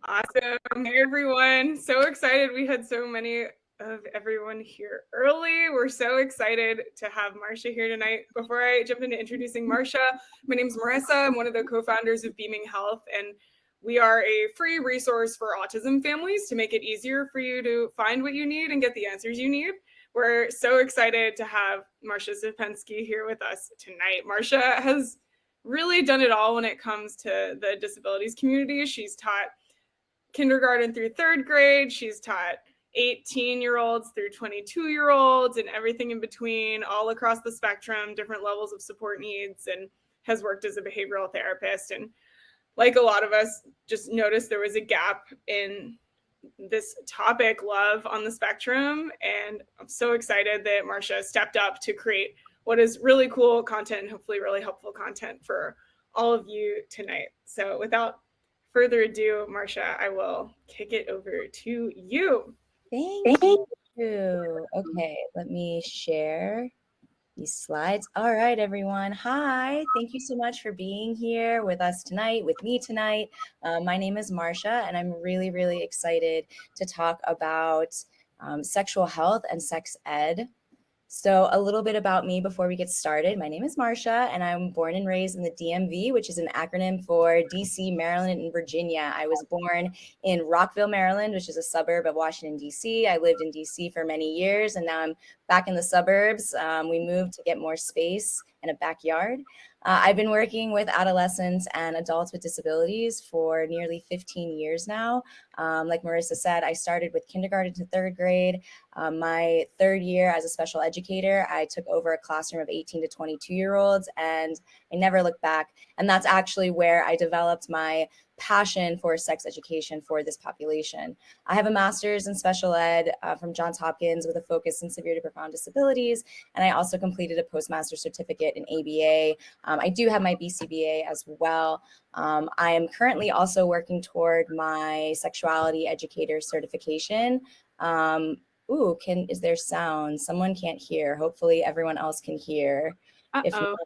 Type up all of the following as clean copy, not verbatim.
Awesome. Hey, everyone. So excited. We had so many of everyone here early. We're so excited to have Marsha here tonight. Before I jump into introducing Marsha, my name is Marissa. I'm one of the co-founders of Beaming Health, and we are a free resource for autism families to make it easier for you to find what you need and get the answers you need. We're so excited to have Marsha Stepensky here with us tonight. Marsha has really done it all when it comes to the disabilities community. She's taught kindergarten through third grade. She's taught 18-year-olds through 22-year-olds and everything in between, all across the spectrum, different levels of support needs, and has worked as a behavioral therapist. And like a lot of us, just noticed there was a gap in this topic, love on the spectrum. And I'm so excited that Marsha stepped up to create what is really cool content and hopefully really helpful content for all of you tonight. So without further ado, Marsha, I will kick it over to you. Thank you. Okay, let me share these slides. All right, everyone. Hi. Thank you so much for being here with us tonight, with me tonight. My name is Marsha, and I'm really, really excited to talk about sexual health and sex ed. So a little bit about me before we get started. My name is Marsha, and I'm born and raised in the DMV, which is an acronym for DC, Maryland, and Virginia. I was born in Rockville, Maryland, which is a suburb of Washington, DC. I lived in DC for many years, and now I'm back in the suburbs. We moved to get more space and a backyard. I've been working with adolescents and adults with disabilities for nearly 15 years now. Like Marissa said, I started with kindergarten to third grade. My third year as a special educator, I took over a classroom of 18 to 22-year-olds, and I never looked back. And that's actually where I developed my passion for sex education for this population. I have a master's in special ed from Johns Hopkins with a focus in severe to profound disabilities, and I also completed a postmaster certificate in ABA. I do have my BCBA as well. I am currently also working toward my sexuality educator certification. Is there sound? Someone can't hear. Hopefully everyone else can hear. Uh-oh.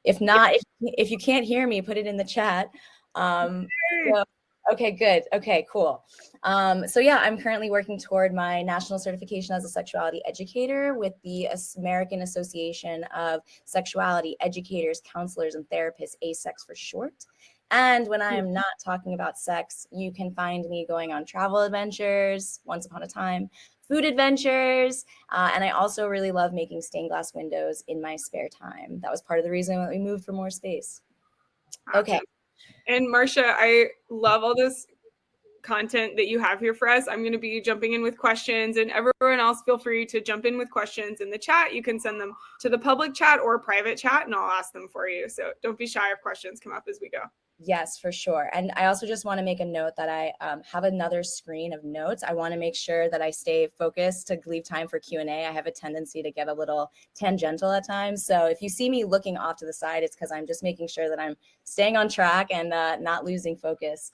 If not, if you can't hear me, put it in the chat. So, okay, good. Okay, cool. So yeah, I'm currently working toward my national certification as a sexuality educator with the American Association of Sexuality Educators, Counselors, and Therapists, ASEX for short. And when I am not talking about sex, you can find me going on travel adventures, once upon a time, food adventures, and I also really love making stained glass windows in my spare time. That was part of the reason that we moved for more space. Okay. And Marsha, I love all this content that you have here for us. I'm going to be jumping in with questions, and everyone else feel free to jump in with questions in the chat. You can send them to the public chat or private chat, and I'll ask them for you. So don't be shy if questions come up as we go. Yes, for sure. And I also just want to make a note that I have another screen of notes. I want to make sure that I stay focused to leave time for Q&A. I have a tendency to get a little tangential at times. So if you see me looking off to the side, it's because I'm just making sure that I'm staying on track and not losing focus.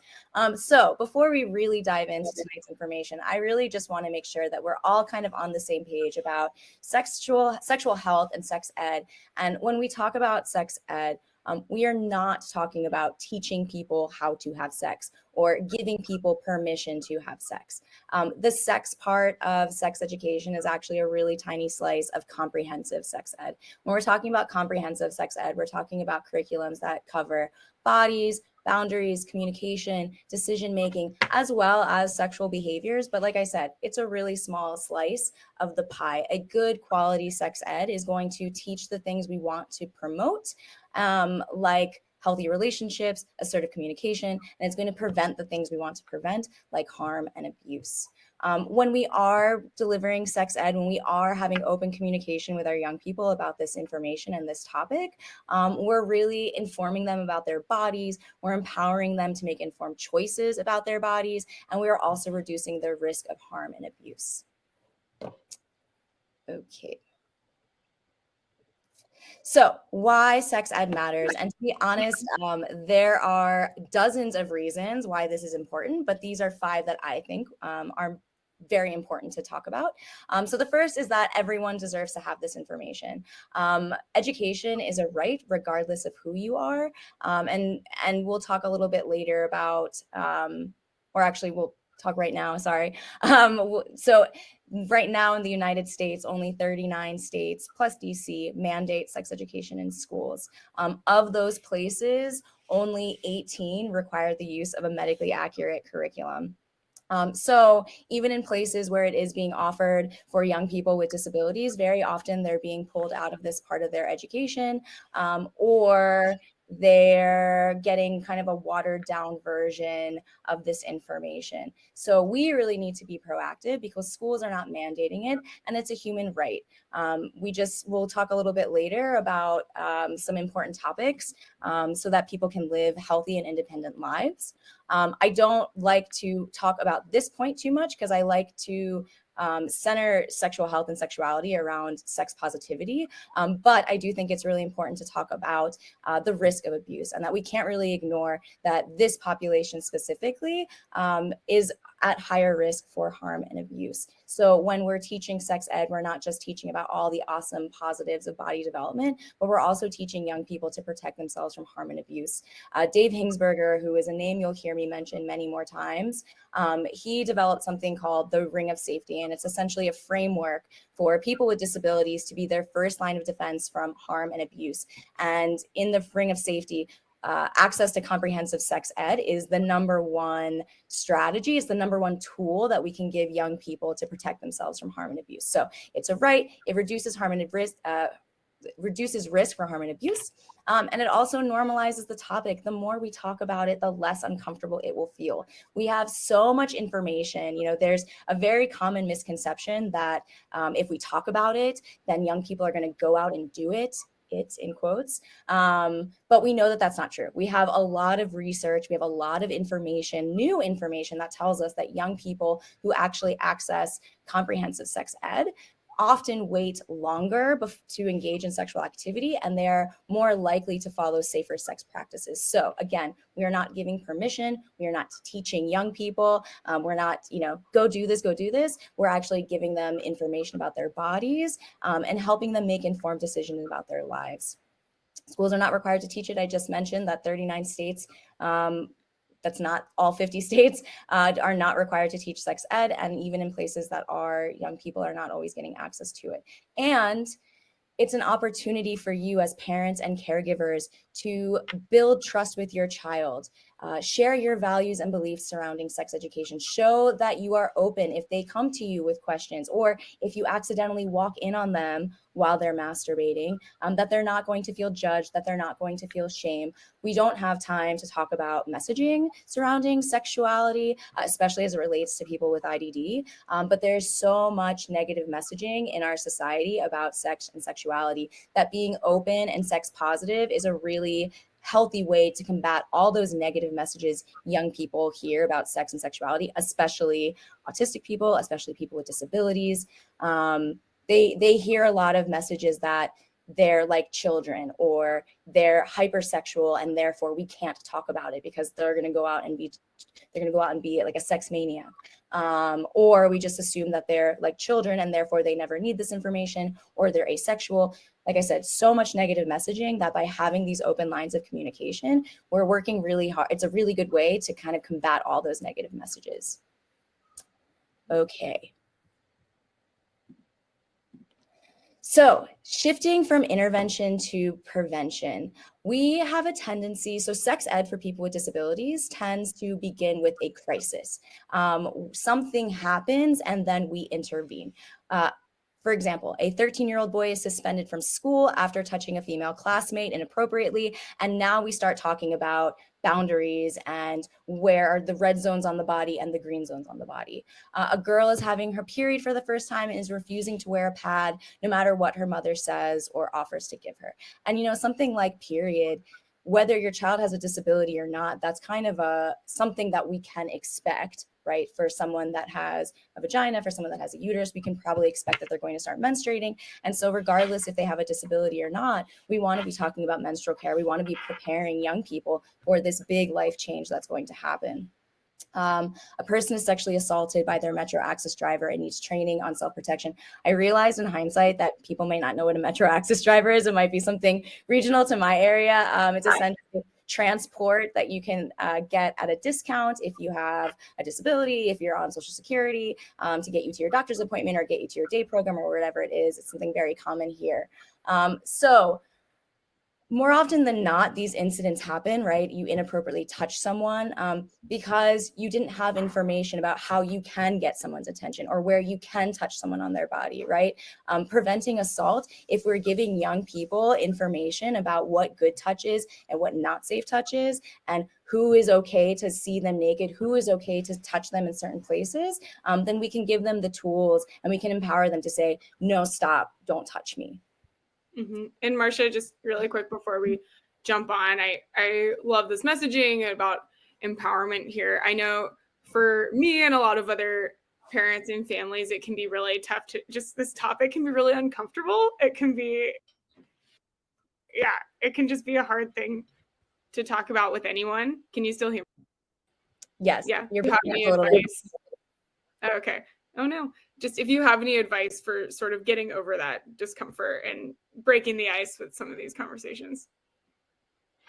So before we really dive into tonight's information, I really just want to make sure that we're all kind of on the same page about sexual health and sex ed. And when we talk about sex ed, we are not talking about teaching people how to have sex or giving people permission to have sex. The sex part of sex education is actually a really tiny slice of comprehensive sex ed. When we're talking about comprehensive sex ed, we're talking about curriculums that cover bodies, boundaries, communication, decision-making, as well as sexual behaviors. But like I said, it's a really small slice of the pie. A good quality sex ed is going to teach the things we want to promote, like healthy relationships, assertive communication, and it's going to prevent the things we want to prevent, like harm and abuse. When we are delivering sex ed, when we are having open communication with our young people about this information and this topic, we're really informing them about their bodies, we're empowering them to make informed choices about their bodies, and we are also reducing their risk of harm and abuse. Okay. So why sex ed matters, and to be honest, there are dozens of reasons why this is important, but these are 5 that I think are very important to talk about. So the first is that everyone deserves to have this information. Education is a right regardless of who you are, and we'll talk a little bit later about or actually we'll talk right now, sorry. So right now in the United States, only 39 states plus DC mandate sex education in schools. Of those places, only 18 require the use of a medically accurate curriculum. So even in places where it is being offered for young people with disabilities, very often they're being pulled out of this part of their education, or they're getting kind of a watered down version of this information. So we really need to be proactive because schools are not mandating it, and it's a human right. We'll talk a little bit later about some important topics so that people can live healthy and independent lives. I don't like to talk about this point too much because I like to center sexual health and sexuality around sex positivity. But I do think it's really important to talk about the risk of abuse, and that we can't really ignore that this population specifically is at higher risk for harm and abuse. So when we're teaching sex ed, we're not just teaching about all the awesome positives of body development, but we're also teaching young people to protect themselves from harm and abuse. Dave Hingsberger, who is a name you'll hear me mention many more times, he developed something called the Ring of Safety, and it's essentially a framework for people with disabilities to be their first line of defense from harm and abuse. And in the Ring of Safety, access to comprehensive sex ed is the number one strategy. It's the number one tool that we can give young people to protect themselves from harm and abuse. So it's a right. It reduces harm and reduces risk for harm and abuse. And it also normalizes the topic. The more we talk about it, the less uncomfortable it will feel. We have so much information. There's a very common misconception that if we talk about it, then young people are going to go out and do it. It's in quotes. But we know that that's not true. We have a lot of research. We have a lot of information, new information that tells us that young people who actually access comprehensive sex ed often wait longer to engage in sexual activity, and they're more likely to follow safer sex practices. So again, we are not giving permission. We are not teaching young people. We're not, go do this, go do this. We're actually giving them information about their bodies and helping them make informed decisions about their lives. Schools are not required to teach it. I just mentioned that 39 states, that's not all 50 states, are not required to teach sex ed. And even in places that are, young people are not always getting access to it. And it's an opportunity for you as parents and caregivers to build trust with your child. Share your values and beliefs surrounding sex education. Show that you are open if they come to you with questions, or if you accidentally walk in on them while they're masturbating, that they're not going to feel judged, that they're not going to feel shame. We don't have time to talk about messaging surrounding sexuality, especially as it relates to people with IDD. But there's so much negative messaging in our society about sex and sexuality that being open and sex positive is a really healthy way to combat all those negative messages young people hear about sex and sexuality, especially autistic people, especially people with disabilities. They hear a lot of messages that they're like children, or they're hypersexual, and therefore we can't talk about it because they're going to go out and be like a sex maniac. Or we just assume that they're like children and therefore they never need this information, or they're asexual. Like I said, so much negative messaging that by having these open lines of communication, we're working really hard. It's a really good way to kind of combat all those negative messages. Okay. So shifting from intervention to prevention, we have a tendency, so sex ed for people with disabilities tends to begin with a crisis. Something happens and then we intervene. For example, a 13-year-old boy is suspended from school after touching a female classmate inappropriately, and now we start talking about boundaries and where are the red zones on the body and the green zones on the body. A girl is having her period for the first time and is refusing to wear a pad no matter what her mother says or offers to give her. And something like period, whether your child has a disability or not, that's kind of something that we can expect, right? For someone that has a vagina, for someone that has a uterus, we can probably expect that they're going to start menstruating. And so regardless if they have a disability or not, we want to be talking about menstrual care. We want to be preparing young people for this big life change that's going to happen. A person is sexually assaulted by their Metro Access driver and needs training on self-protection. I realized in hindsight that people may not know what a Metro Access driver is. It might be something regional to my area. It's essentially transport that you can get at a discount if you have a disability, if you're on Social Security, to get you to your doctor's appointment or get you to your day program or whatever it is. It's something very common here. So more often than not, these incidents happen, right? You inappropriately touch someone because you didn't have information about how you can get someone's attention or where you can touch someone on their body, right? Preventing assault, if we're giving young people information about what good touch is and what not safe touch is, and who is okay to see them naked, who is okay to touch them in certain places, then we can give them the tools and we can empower them to say, no, stop, don't touch me. Mm-hmm. And Marsha, just really quick before we jump on, I love this messaging about empowerment here. I know for me and a lot of other parents and families, it can be really tough to just, this topic can be really uncomfortable. It can be, it can just be a hard thing to talk about with anyone. Can you still hear me? Yes. Yeah. You're do you have any advice? Okay. Oh no. Just if you have any advice for sort of getting over that discomfort and breaking the ice with some of these conversations.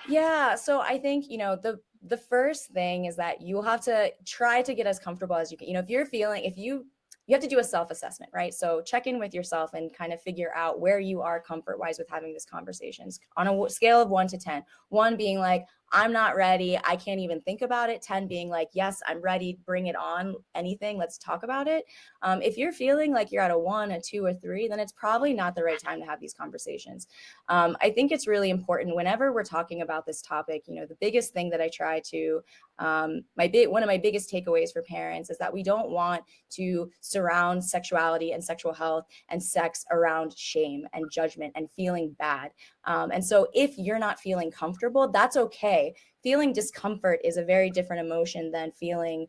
Yeah, so I think, the first thing is that you have to try to get as comfortable as you can. If you're feeling, if you have to do a self-assessment, right? So check in with yourself and kind of figure out where you are comfort-wise with having these conversations on a scale of 1 to 10. 1 being like, I'm not ready, I can't even think about it. 10 being like, yes, I'm ready, bring it on, anything, let's talk about it. If you're feeling like you're at a 1, a 2, or 3, then it's probably not the right time to have these conversations. I think it's really important whenever we're talking about this topic, the biggest thing that I try to, one of my biggest takeaways for parents is that we don't want to surround sexuality and sexual health and sex around shame and judgment and feeling bad. And so if you're not feeling comfortable, that's okay. Feeling discomfort is a very different emotion than feeling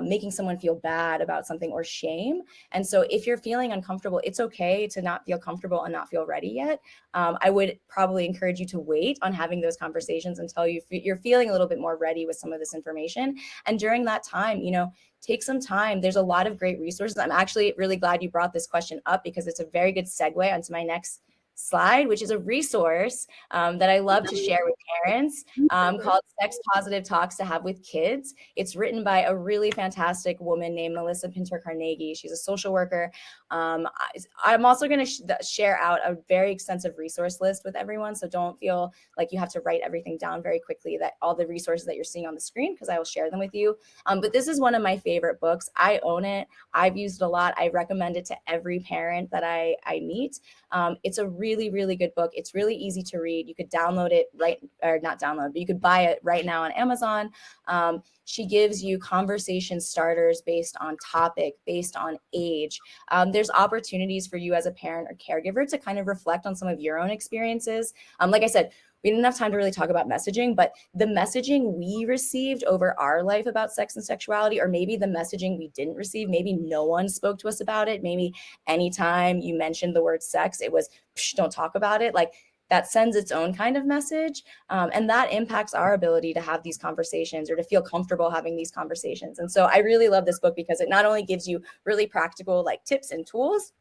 making someone feel bad about something or shame. And so if you're feeling uncomfortable, it's okay to not feel comfortable and not feel ready yet. I would probably encourage you to wait on having those conversations until you're feeling a little bit more ready with some of this information. And during that time, take some time. There's a lot of great resources. I'm actually really glad you brought this question up because it's a very good segue onto my next slide, which is a resource that I love to share with parents called Sex Positive Talks to Have with Kids. It's written by a really fantastic woman named Marissa Pittard. She's a social worker. I'm also going to share out a very extensive resource list with everyone. So don't feel like you have to write everything down very quickly, that all the resources that you're seeing on the screen, because I will share them with you. But this is one of my favorite books. I own it. I've used it a lot. I recommend it to every parent that I meet. It's a really, really good book. It's really easy to read. You could download it not download, but you could buy it right now on Amazon. She gives you conversation starters based on topic, based on age. There's opportunities for you as a parent or caregiver to kind of reflect on some of your own experiences. Like I said, we didn't have time to really talk about messaging, but the messaging we received over our life about sex and sexuality, or maybe the messaging we didn't receive, maybe no one spoke to us about it. Maybe anytime you mentioned the word sex, it was, don't talk about it. Like, that sends its own kind of message. And that impacts our ability to have these conversations or to feel comfortable having these conversations. And so I really love this book because it not only gives you really practical tips and tools,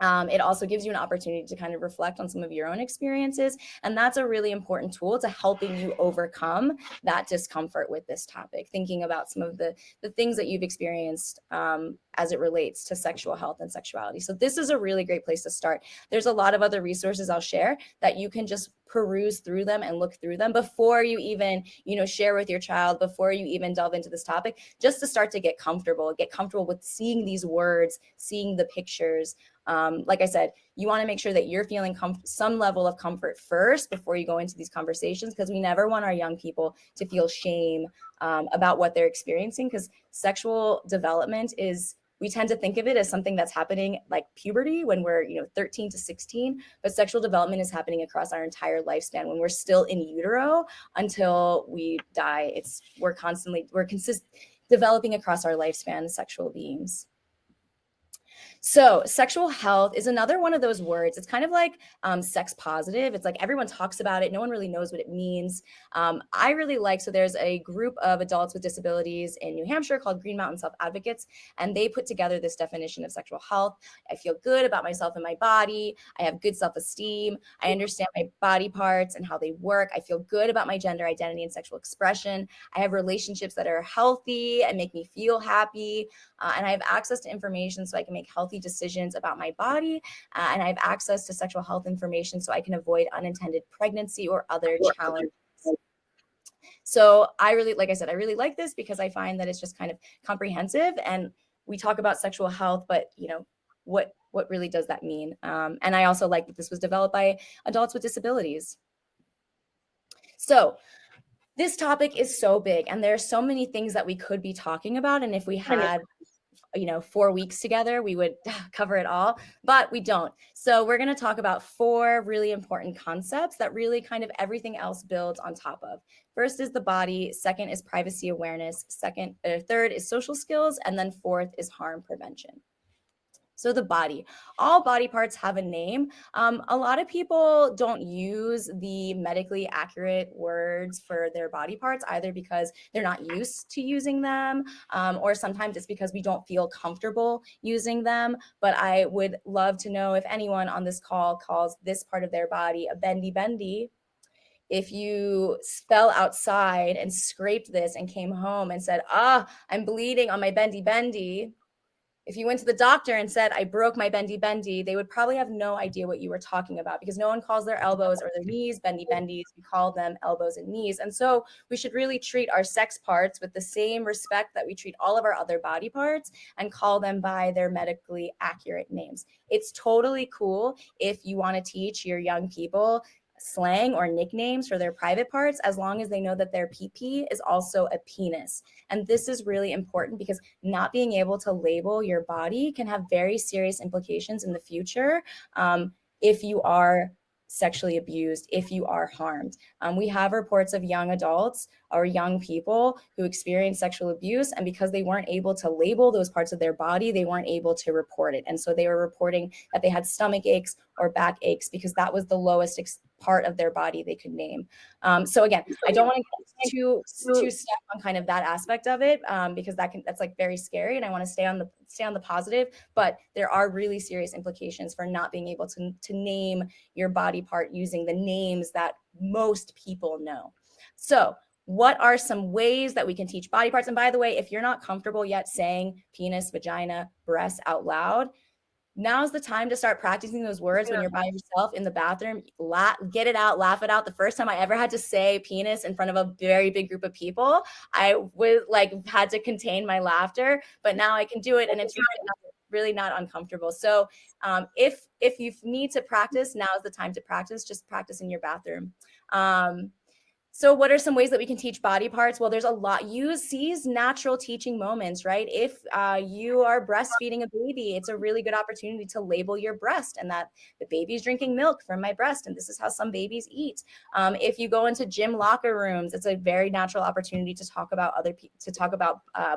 it also gives you an opportunity to kind of reflect on some of your own experiences. And that's a really important tool to helping you overcome that discomfort with this topic, thinking about some of the things that you've experienced as it relates to sexual health and sexuality. So this is a really great place to start. There's a lot of other resources I'll share that you can just peruse through them and look through them before you even, share with your child, before you even delve into this topic, just to start to get comfortable with seeing these words, seeing the pictures. Like I said, you want to make sure that you're feeling some level of comfort first before you go into these conversations, because we never want our young people to feel shame about what they're experiencing, because sexual development we tend to think of it as something that's happening like puberty when we're 13 to 16, but sexual development is happening across our entire lifespan. When we're still in utero until we die, we're developing across our lifespan as sexual beings. So sexual health is another one of those words. It's kind of like sex positive. It's like everyone talks about it. No one really knows what it means. I really like, so there's a group of adults with disabilities in New Hampshire called Green Mountain Self Advocates, and they put together this definition of sexual health. I feel good about myself and my body. I have good self-esteem. I understand my body parts and how they work. I feel good about my gender identity and sexual expression. I have relationships that are healthy and make me feel happy. And I have access to information so I can make healthy decisions about my body. And I have access to sexual health information so I can avoid unintended pregnancy or other challenges. So I really, like I said, I really like this because I find that it's just kind of comprehensive, and we talk about sexual health, but what really does that mean? And I also like that this was developed by adults with disabilities. So this topic is so big, and there are so many things that we could be talking about. And if we had 4 weeks together, we would cover it all, but we don't. So we're going to talk about 4 really important concepts that really kind of everything else builds on top of. First is the body. Second is privacy awareness. Third is social skills. And then fourth is harm prevention. So the body, all body parts have a name. A lot of people don't use the medically accurate words for their body parts, either because they're not used to using them, or sometimes it's because we don't feel comfortable using them. But I would love to know if anyone on this call calls this part of their body a bendy bendy. If you fell outside and scraped this and came home and said, I'm bleeding on my bendy bendy. If you went to the doctor and said, I broke my bendy bendy, they would probably have no idea what you were talking about, because no one calls their elbows or their knees bendy bendies. We call them elbows and knees. And so we should really treat our sex parts with the same respect that we treat all of our other body parts, and call them by their medically accurate names. It's totally cool if you want to teach your young people slang or nicknames for their private parts, as long as they know that their PP is also a penis. And this is really important because not being able to label your body can have very serious implications in the future if you are sexually abused, if you are harmed. We have reports of young adults or young people who experience sexual abuse, and because they weren't able to label those parts of their body, they weren't able to report it. And so they were reporting that they had stomach aches or back aches because that was the lowest part of their body they could name. So again, I don't want to get too stuck on kind of that aspect of it, because that's like very scary, and I want to stay on the positive. But there are really serious implications for not being able to name your body part using the names that most people know. So what are some ways that we can teach body parts? And by the way, if you're not comfortable yet saying penis, vagina, breast out loud, now's the time to start practicing those words when you're by yourself in the bathroom. Get it out, laugh it out. The first time I ever had to say penis in front of a very big group of people, I was had to contain my laughter, but now I can do it, and it's really not uncomfortable. So if you need to practice, now is the time to practice. Just practice in your bathroom. So what are some ways that we can teach body parts? Well, there's a lot. Use these natural teaching moments, right? If you are breastfeeding a baby, it's a really good opportunity to label your breast, and that the baby's drinking milk from my breast, and this is how some babies eat. If you go into gym locker rooms, it's a very natural opportunity to talk about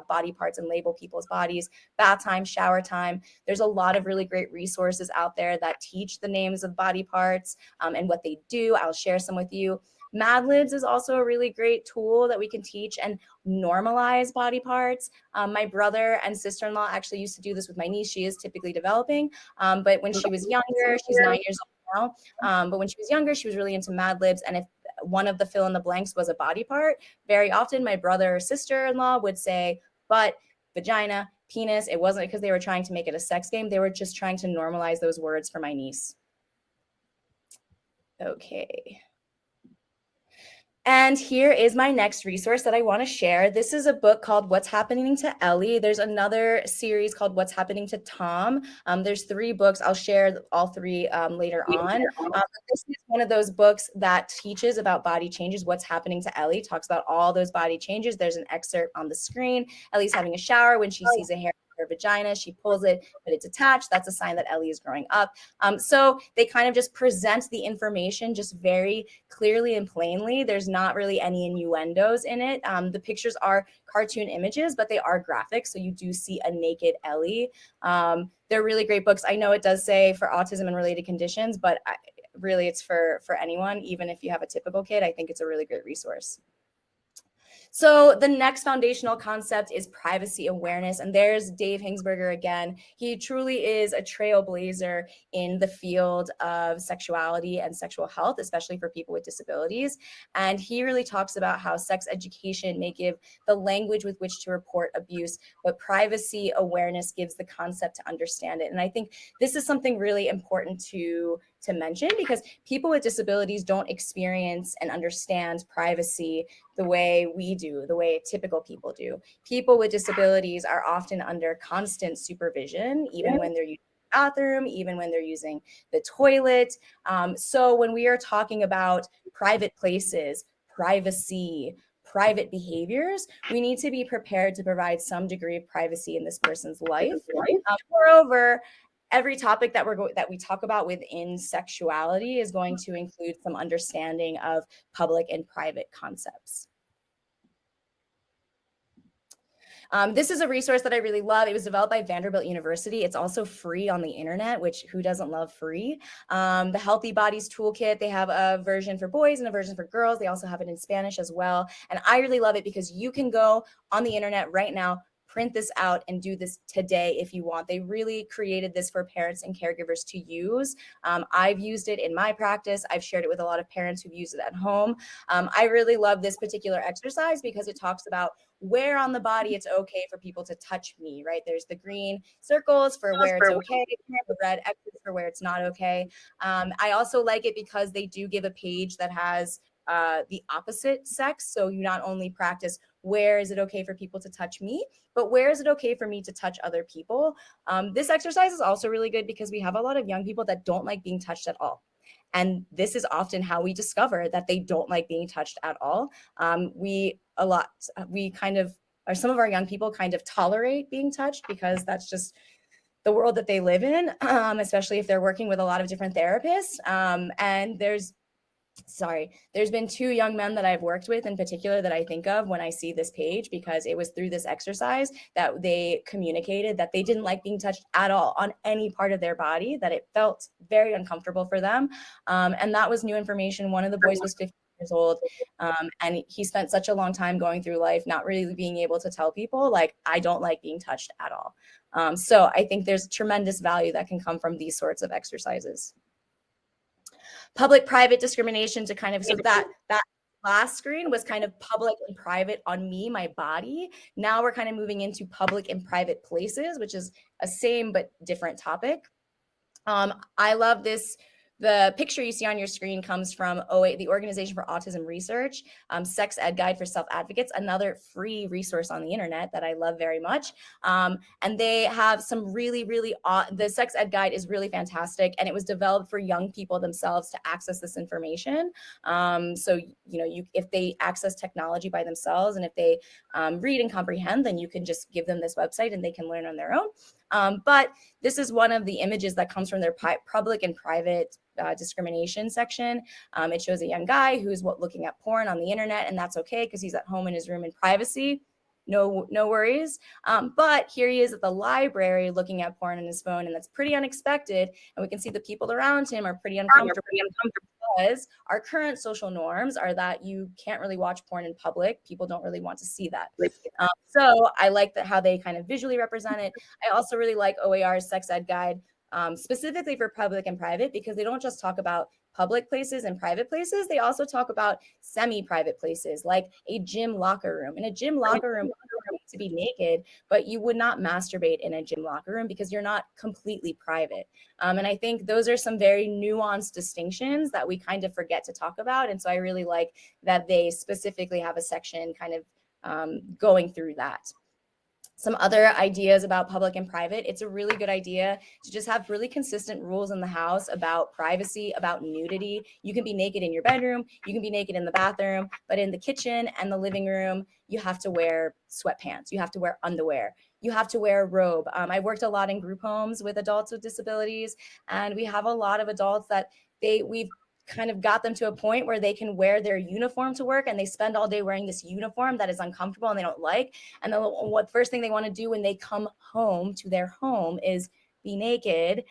body parts and label people's bodies. Bath time, shower time. There's a lot of really great resources out there that teach the names of body parts and what they do. I'll share some with you. Mad Libs is also a really great tool that we can teach and normalize body parts. My brother and sister-in-law actually used to do this with my niece. She is typically developing, but when she was younger, she's 9 years old now, but when she was younger, she was really into Mad Libs. And if one of the fill in the blanks was a body part, very often my brother or sister-in-law would say butt, vagina, penis. It wasn't because they were trying to make it a sex game. They were just trying to normalize those words for my niece. Okay. And here is my next resource that I want to share. This is a book called What's Happening to Ellie. There's another series called What's Happening to Tom. There's 3 books. I'll share all 3 later on. This is one of those books that teaches about body changes. What's Happening to Ellie talks about all those body changes. There's an excerpt on the screen. Ellie's having a shower when she sees a hair her vagina. She pulls it, but it's attached. That's a sign that Ellie is growing up. So they kind of just present the information just very clearly and plainly. There's not really any innuendos in it. The pictures are cartoon images, but they are graphic. So you do see a naked Ellie. They're really great books. I know it does say for autism and related conditions, but really it's for anyone, even if you have a typical kid. I think it's a really great resource. So the next foundational concept is privacy awareness. And there's Dave Hingsberger again. He truly is a trailblazer in the field of sexuality and sexual health, especially for people with disabilities. And he really talks about how sex education may give the language with which to report abuse, but privacy awareness gives the concept to understand it. And I think this is something really important to mention, because people with disabilities don't experience and understand privacy the way we do, the way typical people do. People with disabilities are often under constant supervision, even when they're using the bathroom, even when they're using the toilet. So when we are talking about private places, privacy, private behaviors, we need to be prepared to provide some degree of privacy in this person's life. Moreover, every topic that we talk about within sexuality is going to include some understanding of public and private concepts. This is a resource that I really love. It was developed by Vanderbilt University. It's also free on the internet, which who doesn't love free? The Healthy Bodies Toolkit, they have a version for boys and a version for girls. They also have it in Spanish as well. And I really love it because you can go on the internet right now, print this out and do this today if you want. They really created this for parents and caregivers to use. I've used it in my practice. I've shared it with a lot of parents who've used it at home. I really love this particular exercise because it talks about where on the body it's okay for people to touch me, right? There's the green circles for where it's okay, the red X's for where it's not okay. I also like it because they do give a page that has the opposite sex. So you not only practice where is it okay for people to touch me, but where is it okay for me to touch other people? This exercise is also really good because we have a lot of young people that don't like being touched at all. And this is often how we discover that they don't like being touched at all. Some of our young people kind of tolerate being touched because that's just the world that they live in, especially if they're working with a lot of different therapists. And there's been two young men that I've worked with in particular that I think of when I see this page, because it was through this exercise that they communicated that they didn't like being touched at all on any part of their body, that it felt very uncomfortable for them. And that was new information. One of the boys was 15 years old, and he spent such a long time going through life not really being able to tell people, like, I don't like being touched at all. So I think there's tremendous value that can come from these sorts of exercises. Public-private discrimination to kind of, so that last screen was kind of public and private on me, my body. Now we're kind of moving into public and private places, which is a same but different topic. I love this. The picture you see on your screen comes from the Organization for Autism Research, Sex Ed Guide for Self-Advocates, another free resource on the internet that I love very much. And they have some the Sex Ed Guide is really fantastic, and it was developed for young people themselves to access this information. So, if they access technology by themselves and if they read and comprehend, then you can just give them this website and they can learn on their own. But this is one of the images that comes from their public and private discrimination section. It shows a young guy who's looking at porn on the internet, and that's okay because he's at home in his room in privacy. No worries. But here he is at the library looking at porn on his phone, and that's pretty unexpected. And we can see the people around him are pretty uncomfortable because our current social norms are that you can't really watch porn in public. People don't really want to see that. So I like how they kind of visually represent it. I also really like OAR's Sex Ed Guide, specifically for public and private, because they don't just talk about public places and private places. They also talk about semi-private places like a gym locker room. In a gym locker room, you need to be naked, but you would not masturbate in a gym locker room because you're not completely private. And I think those are some very nuanced distinctions that we kind of forget to talk about. And so I really like that they specifically have a section kind of going through that. Some other ideas about public and private. It's a really good idea to just have really consistent rules in the house about privacy, about nudity. You can be naked in your bedroom, you can be naked in the bathroom, but in the kitchen and the living room, you have to wear sweatpants, you have to wear underwear, you have to wear a robe. I worked a lot in group homes with adults with disabilities, and we have a lot of adults that we've kind of got them to a point where they can wear their uniform to work, and they spend all day wearing this uniform that is uncomfortable and they don't like. And then what first thing they want to do when they come home to their home is be naked.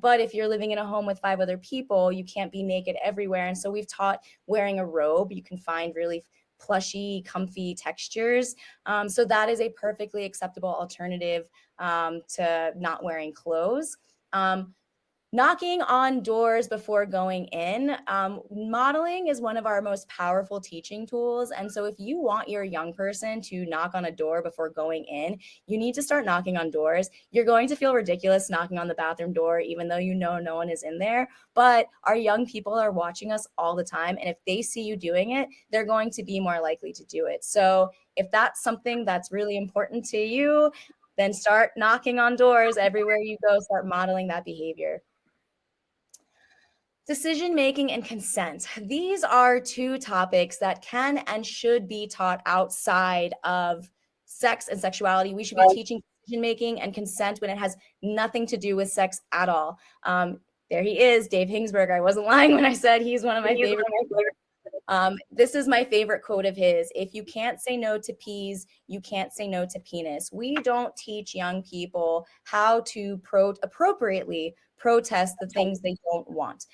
But if you're living in a home with 5 other people, you can't be naked everywhere. And so we've taught wearing a robe. You can find really plushy, comfy textures. So that is a perfectly acceptable alternative to not wearing clothes. Knocking on doors before going in. Modeling is one of our most powerful teaching tools. And so if you want your young person to knock on a door before going in, you need to start knocking on doors. You're going to feel ridiculous knocking on the bathroom door, even though you know no one is in there. But our young people are watching us all the time. And if they see you doing it, they're going to be more likely to do it. So if that's something that's really important to you, then start knocking on doors everywhere you go, start modeling that behavior. Decision-making and consent. These are 2 topics that can and should be taught outside of sex and sexuality. We should be teaching decision-making and consent when it has nothing to do with sex at all. There he is, Dave Hingsberg. I wasn't lying when I said he's one of my favorite. This is my favorite quote of his. If you can't say no to peas, you can't say no to penis. We don't teach young people how to appropriately protest the things they don't want.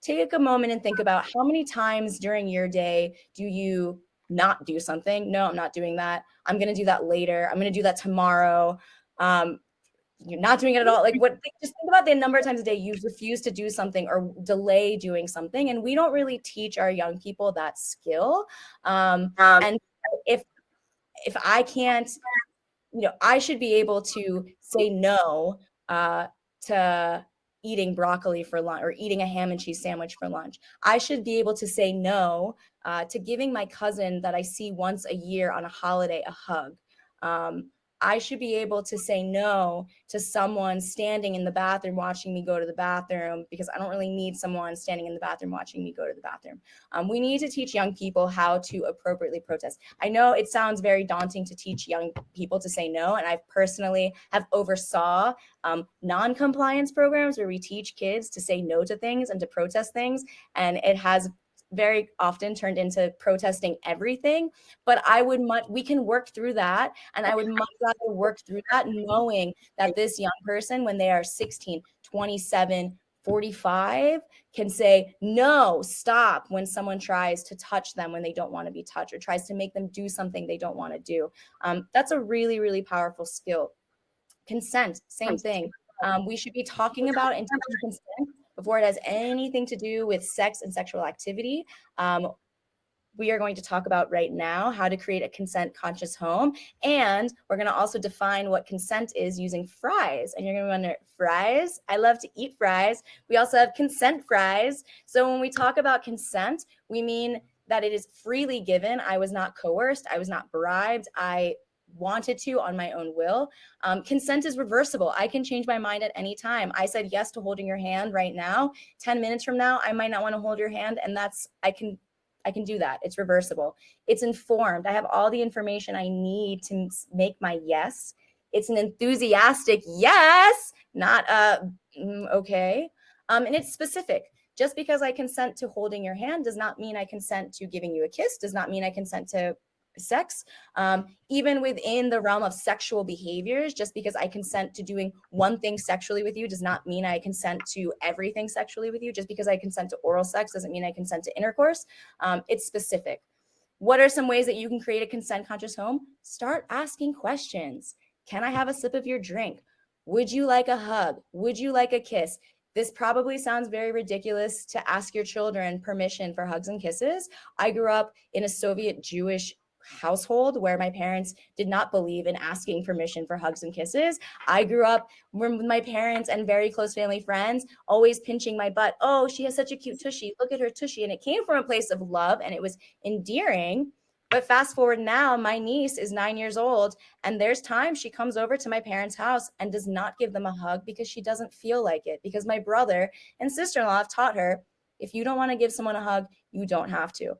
Take a moment and think about how many times during your day do you not do something? No, I'm not doing that. I'm going to do that later. I'm going to do that tomorrow. You're not doing it at all. Like just think about the number of times a day you refuse to do something or delay doing something. And we don't really teach our young people that skill. And if I can't, I should be able to say no to eating broccoli for lunch or eating a ham and cheese sandwich for lunch. I should be able to say no to giving my cousin that I see once a year on a holiday a hug. I should be able to say no to someone standing in the bathroom watching me go to the bathroom, because I don't really need someone standing in the bathroom watching me go to the bathroom. We need to teach young people how to appropriately protest. I know it sounds very daunting to teach young people to say no, and I personally have oversaw non-compliance programs where we teach kids to say no to things and to protest things, and it has very often turned into protesting everything. But we can work through that. And I would much rather work through that knowing that this young person, when they are 16, 27, 45, can say, no, stop, when someone tries to touch them when they don't want to be touched or tries to make them do something they don't want to do. That's a really, really powerful skill. Consent, same thing. We should be talking about and teaching consent before it has anything to do with sex and sexual activity. We are going to talk about right now how to create a consent conscious home. And we're going to also define what consent is using fries. And you're going to wonder, fries? I love to eat fries. We also have consent fries. So when we talk about consent, we mean that it is freely given. I was not coerced. I was not bribed. I wanted to on my own will. Consent is reversible. I can change my mind at any time. I said yes to holding your hand right now. 10 minutes from now, I might not want to hold your hand. And I can do that. It's reversible. It's informed. I have all the information I need to make my yes. It's an enthusiastic yes, not okay. And it's specific. Just because I consent to holding your hand does not mean I consent to giving you a kiss, does not mean I consent to sex. Even within the realm of sexual behaviors, just because I consent to doing one thing sexually with you does not mean I consent to everything sexually with you. Just because I consent to oral sex doesn't mean I consent to intercourse. It's specific. What are some ways that you can create a consent conscious home? Start asking questions. Can I have a sip of your drink? Would you like a hug? Would you like a kiss? This probably sounds very ridiculous to ask your children permission for hugs and kisses. I grew up in a Soviet Jewish household where my parents did not believe in asking permission for hugs and kisses. I grew up with my parents and very close family friends always pinching my butt. Oh, she has such a cute tushy. Look at her tushy. And it came from a place of love and it was endearing. But fast forward now, my niece is 9 years old, and there's times she comes over to my parents' house and does not give them a hug because she doesn't feel like it. Because my brother and sister-in-law have taught her, if you don't want to give someone a hug, you don't have to.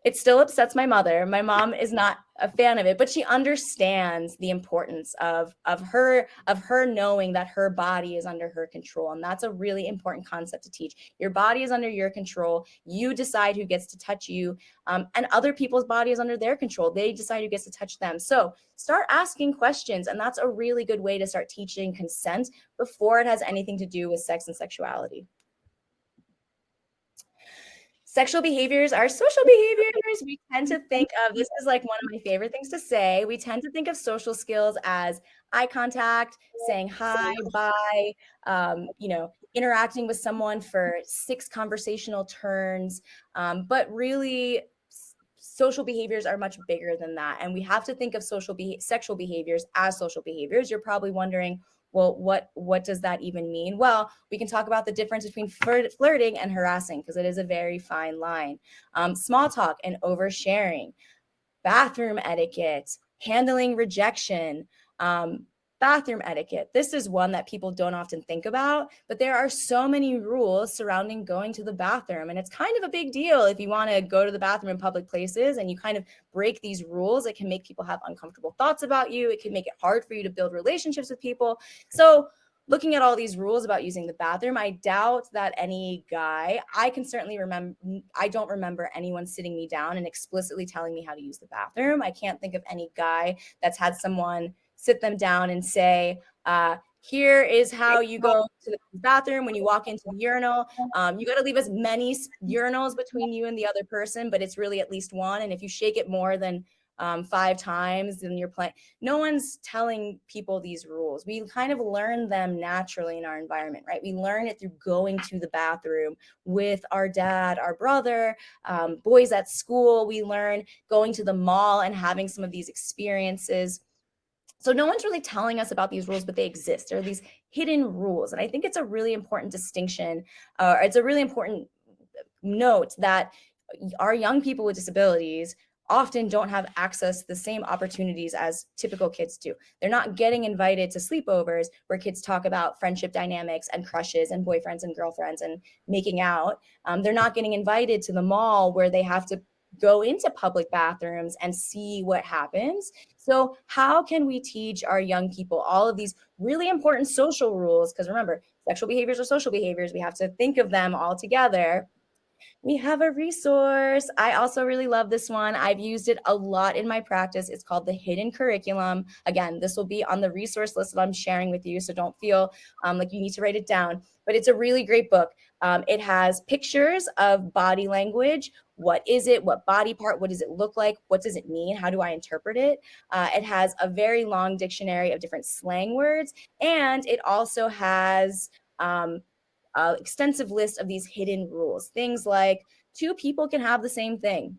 It still upsets my mother. My mom is not a fan of it, but she understands the importance of her knowing that her body is under her control. And that's a really important concept to teach. Your body is under your control. You decide who gets to touch you, and other people's body is under their control. They decide who gets to touch them. So start asking questions, and that's a really good way to start teaching consent before it has anything to do with sex and sexuality. Sexual behaviors are social behaviors. We tend to think of, this is like one of my favorite things to say, we tend to think of social skills as eye contact, saying hi, bye, interacting with someone for 6 conversational turns. But really, social behaviors are much bigger than that. And we have to think of sexual behaviors as social behaviors. You're probably wondering, well, what does that even mean? Well, we can talk about the difference between flirting and harassing, because it is a very fine line. Small talk and oversharing, bathroom etiquette, handling rejection, bathroom etiquette. This is one that people don't often think about, but there are so many rules surrounding going to the bathroom. And it's kind of a big deal if you want to go to the bathroom in public places and you kind of break these rules. It can make people have uncomfortable thoughts about you. It can make it hard for you to build relationships with people. So looking at all these rules about using the bathroom, I doubt that any guy, I can certainly remember, I don't remember anyone sitting me down and explicitly telling me how to use the bathroom. I can't think of any guy that's had someone sit them down and say, here is how you go to the bathroom when you walk into the urinal. You got to leave as many urinals between you and the other person, but it's really at least one. And if you shake it more than 5 times, then you're playing. No one's telling people these rules. We kind of learn them naturally in our environment, right? We learn it through going to the bathroom with our dad, our brother, boys at school. We learn going to the mall and having some of these experiences. So no one's really telling us about these rules, but they exist. There are these hidden rules. And I think it's a really important distinction, it's a really important note that our young people with disabilities often don't have access to the same opportunities as typical kids do. They're not getting invited to sleepovers where kids talk about friendship dynamics and crushes and boyfriends and girlfriends and making out. They're not getting invited to the mall where they have to go into public bathrooms and see what happens. So how can we teach our young people all of these really important social rules? Because remember, sexual behaviors are social behaviors. We have to think of them all together. We have a resource. I also really love this one. I've used it a lot in my practice. It's called the Hidden Curriculum. Again, this will be on the resource list that I'm sharing with you, so don't feel like you need to write it down. But it's a really great book. It has pictures of body language. What is it? What body part? What does it look like? What does it mean? How do I interpret it? It has a very long dictionary of different slang words, and it also has extensive list of these hidden rules. Things like 2 people can have the same thing.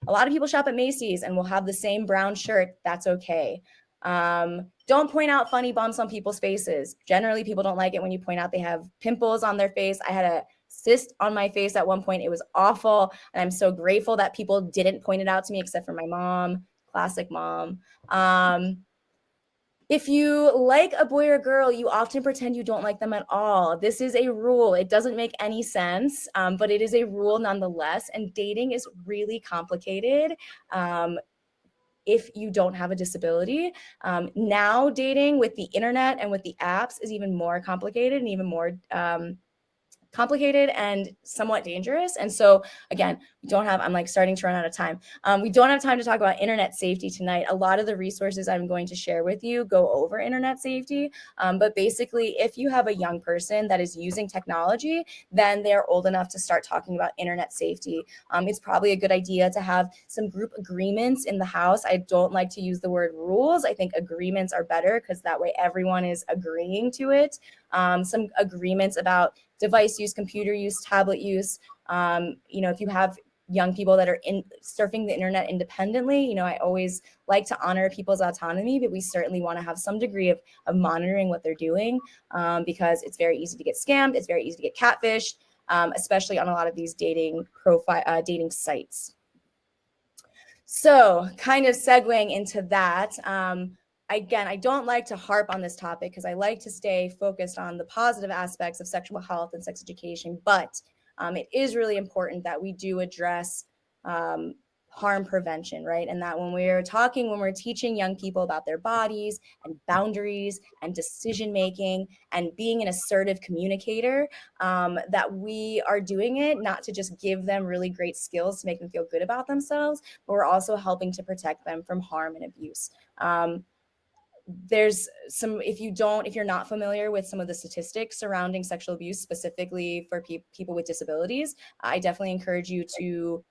A lot of people shop at Macy's and will have the same brown shirt. That's okay. Don't point out funny bumps on people's faces. Generally, people don't like it when you point out they have pimples on their face. I had a cyst on my face at one point. It was awful. And I'm so grateful that people didn't point it out to me except for my mom. Classic mom. If you like a boy or girl, you often pretend you don't like them at all. This is a rule. It doesn't make any sense, but it is a rule nonetheless. And dating is really complicated if you don't have a disability. Now dating with the internet and with the apps is even more complicated and even more complicated and somewhat dangerous. And so again, I'm like starting to run out of time. We don't have time to talk about internet safety tonight. A lot of the resources I'm going to share with you go over internet safety. But basically, if you have a young person that is using technology, then they're old enough to start talking about internet safety. It's probably a good idea to have some group agreements in the house. I don't like to use the word rules. I think agreements are better because that way everyone is agreeing to it. Some agreements about device use, computer use, tablet use. If you have young people that are surfing the internet independently, I always like to honor people's autonomy, but we certainly want to have some degree of monitoring what they're doing because it's very easy to get scammed. It's very easy to get catfished, especially on a lot of these dating sites. So kind of segueing into that, again, I don't like to harp on this topic because I like to stay focused on the positive aspects of sexual health and sex education, but it is really important that we do address harm prevention, right? And that when we're teaching young people about their bodies and boundaries and decision making and being an assertive communicator, that we are doing it not to just give them really great skills to make them feel good about themselves, but we're also helping to protect them from harm and abuse. There's some, if you're not familiar with some of the statistics surrounding sexual abuse, specifically for people with disabilities, I definitely encourage you to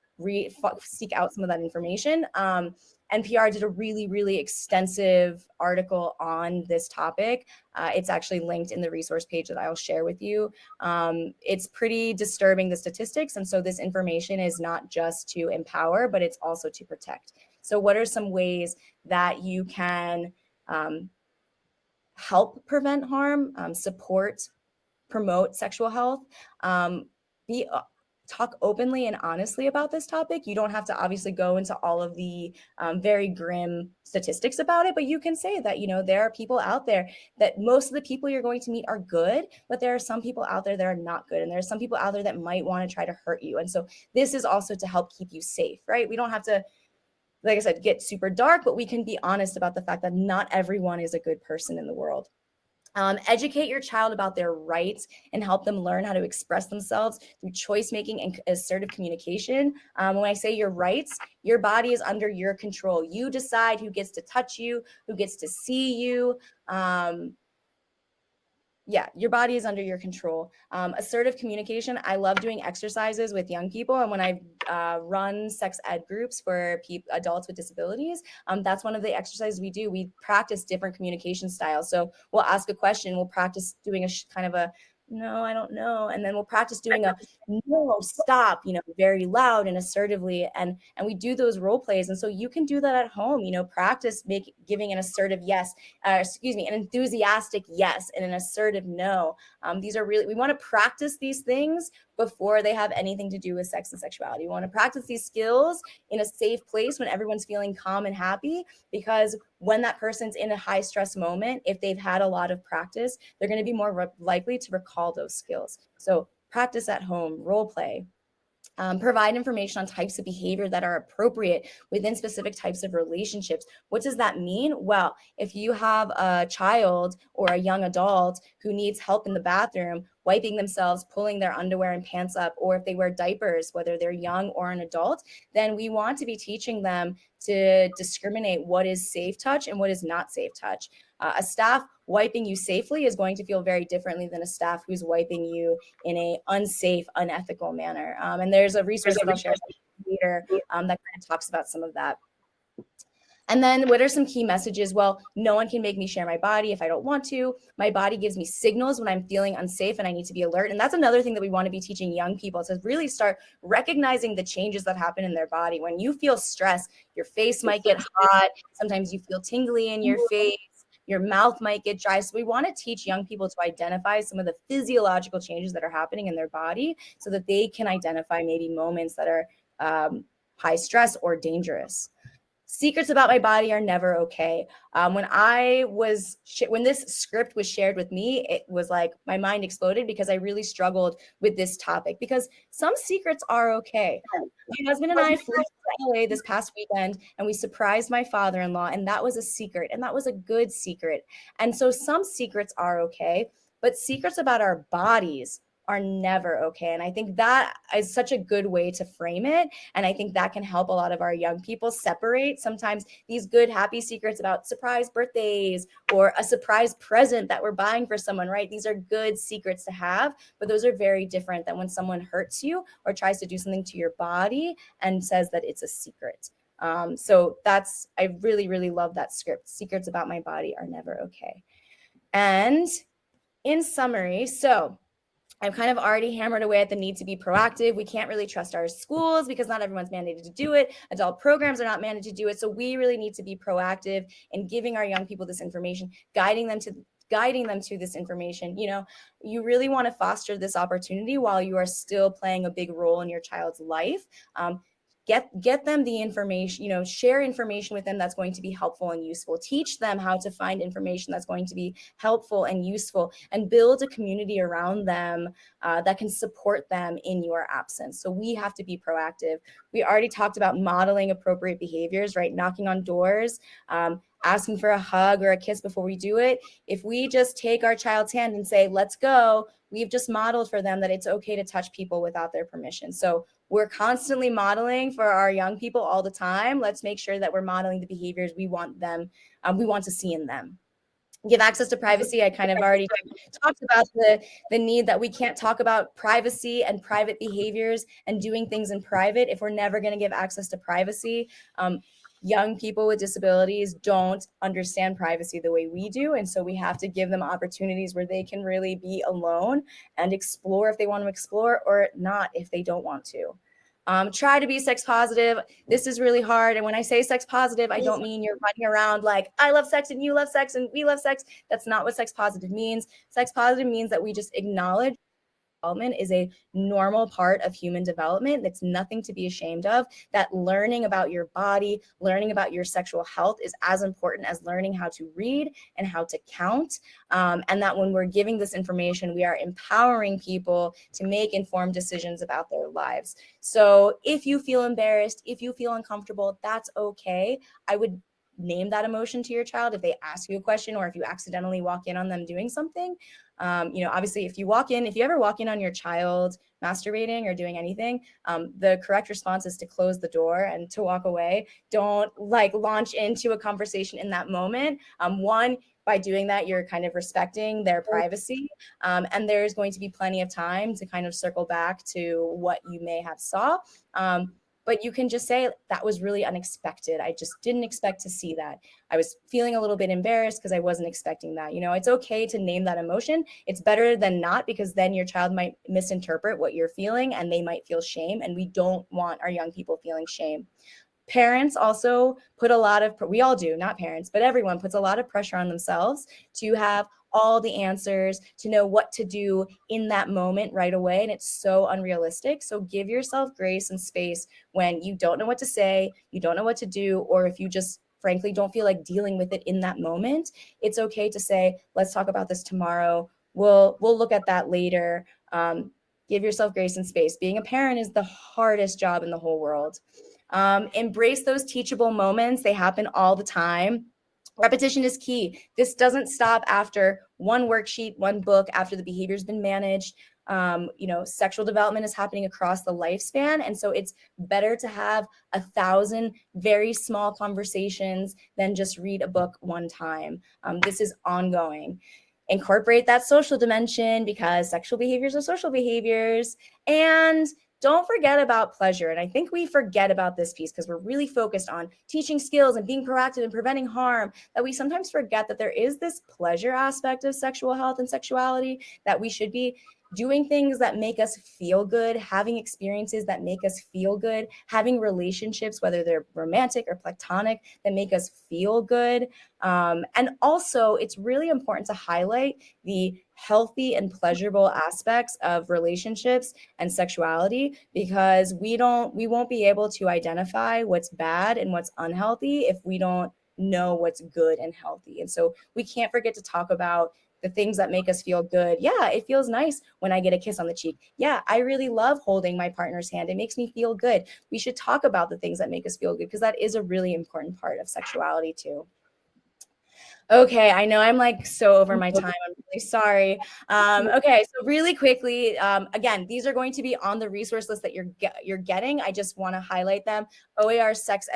seek out some of that information. NPR did a really, really extensive article on this topic. It's actually linked in the resource page that I'll share with you. It's pretty disturbing, the statistics. And so this information is not just to empower, but it's also to protect. So what are some ways that you can help prevent harm, support, promote sexual health, talk openly and honestly about this topic? You don't have to obviously go into all of the very grim statistics about it, but you can say that, there are people out there, that most of the people you're going to meet are good, but there are some people out there that are not good. And there are some people out there that might want to try to hurt you. And so this is also to help keep you safe, right? We don't have to, like I said, get super dark, but we can be honest about the fact that not everyone is a good person in the world. Educate your child about their rights and help them learn how to express themselves through choice making and assertive communication. When I say your rights, your body is under your control. You decide who gets to touch you, who gets to see you. Your body is under your control. Assertive communication. I love doing exercises with young people. And when I run sex ed groups for adults with disabilities, that's one of the exercises we do. We practice different communication styles. So we'll ask a question, we'll practice doing a kind of a, no, I don't know. And then we'll practice doing a no, stop, very loud and assertively. And we do those role plays. And so you can do that at home, practice giving an assertive yes, an enthusiastic yes and an assertive no. These are really, we want to practice these things before they have anything to do with sex and sexuality. We want to practice these skills in a safe place when everyone's feeling calm and happy, because when that person's in a high stress moment, if they've had a lot of practice, they're going to be more likely to recall those skills. So practice at home, role play. Provide information on types of behavior that are appropriate within specific types of relationships. What does that mean? Well, if you have a child or a young adult who needs help in the bathroom, wiping themselves, pulling their underwear and pants up, or if they wear diapers, whether they're young or an adult, then we want to be teaching them to discriminate what is safe touch and what is not safe touch. A staff wiping you safely is going to feel very differently than a staff who's wiping you in a unsafe, unethical manner. And there's a resource that I'll share later that kind of talks about some of that. And then what are some key messages? Well, no one can make me share my body if I don't want to. My body gives me signals when I'm feeling unsafe and I need to be alert. And that's another thing that we want to be teaching young people, to really start recognizing the changes that happen in their body. When you feel stress, your face might get hot. Sometimes you feel tingly in your face. Your mouth might get dry. So we want to teach young people to identify some of the physiological changes that are happening in their body so that they can identify maybe moments that are high stress or dangerous. Secrets about my body are never okay. When this script was shared with me, it was like my mind exploded, because I really struggled with this topic, because some secrets are okay. My husband and I flew to LA this past weekend and we surprised my father-in-law, and that was a secret, and that was a good secret. And so some secrets are okay, but secrets about our bodies are never okay. And I think that is such a good way to frame it. And I think that can help a lot of our young people separate sometimes these good, happy secrets about surprise birthdays or a surprise present that we're buying for someone, right? These are good secrets to have, but those are very different than when someone hurts you or tries to do something to your body and says that it's a secret. So I really, really love that script. Secrets about my body are never okay. And in summary, so I've kind of already hammered away at the need to be proactive. We can't really trust our schools because not everyone's mandated to do it. Adult programs are not mandated to do it. So we really need to be proactive in giving our young people this information, guiding them to this information. You really want to foster this opportunity while you are still playing a big role in your child's life. get them the information, share information with them that's going to be helpful and useful. Teach them how to find information that's going to be helpful and useful, and build a community around them that can support them in your absence. So we have to be proactive. We already talked about modeling appropriate behaviors, right? Knocking on doors, asking for a hug or a kiss before we do it. If we just take our child's hand and say, let's go, we've just modeled for them that it's okay to touch people without their permission. So we're constantly modeling for our young people all the time. Let's make sure that we're modeling the behaviors we want to see in them. Give access to privacy. I kind of already talked about the need that we can't talk about privacy and private behaviors and doing things in private if we're never going to give access to privacy. Young people with disabilities don't understand privacy the way we do. And so we have to give them opportunities where they can really be alone and explore if they want to explore, or not if they don't want to. Try to be sex positive. This is really hard. And when I say sex positive, I don't mean you're running around like, I love sex and you love sex and we love sex. That's not what sex positive means. Sex positive means that we just acknowledge development is a normal part of human development. That's nothing to be ashamed of. That learning about your body, learning about your sexual health is as important as learning how to read and how to count. And that when we're giving this information, we are empowering people to make informed decisions about their lives. So if you feel embarrassed, if you feel uncomfortable, that's okay. I would name that emotion to your child if they ask you a question, or if you accidentally walk in on them doing something. Obviously, if you ever walk in on your child masturbating or doing anything, the correct response is to close the door and to walk away. Don't launch into a conversation in that moment. One, by doing that, you're kind of respecting their privacy. And there's going to be plenty of time to kind of circle back to what you may have saw. But you can just say, that was really unexpected. I just didn't expect to see that. I was feeling a little bit embarrassed because I wasn't expecting that. It's okay to name that emotion. It's better than not, because then your child might misinterpret what you're feeling and they might feel shame. And we don't want our young people feeling shame. Parents also put we all do, not parents, but everyone puts a lot of pressure on themselves to have all the answers, to know what to do in that moment right away. And it's so unrealistic. So give yourself grace and space when you don't know what to say, you don't know what to do, or if you just frankly don't feel like dealing with it in that moment. It's okay to say, let's talk about this tomorrow. We'll look at that later. Give yourself grace and space. Being a parent is the hardest job in the whole world. Embrace those teachable moments. They happen all the time. Repetition is key. This doesn't stop after one worksheet, one book, after the behavior's been managed. Sexual development is happening across the lifespan. And so it's better to have 1,000 very small conversations than just read a book one time. This is ongoing. Incorporate that social dimension, because sexual behaviors are social behaviors. And don't forget about pleasure. And I think we forget about this piece because we're really focused on teaching skills and being proactive and preventing harm, that we sometimes forget that there is this pleasure aspect of sexual health and sexuality, that we should be doing things that make us feel good, having experiences that make us feel good, having relationships, whether they're romantic or platonic, that make us feel good. And also, it's really important to highlight the healthy and pleasurable aspects of relationships and sexuality, because we won't be able to identify what's bad and what's unhealthy if we don't know what's good and healthy. And so we can't forget to talk about the things that make us feel good. Yeah, it feels nice when I get a kiss on the cheek. Yeah, I really love holding my partner's hand. It makes me feel good. We should talk about the things that make us feel good, because that is a really important part of sexuality too. Okay, I know I'm so over my time. I'm really sorry. Okay, so really quickly, again, these are going to be on the resource list that you're getting. I just want to highlight them. OAR Sex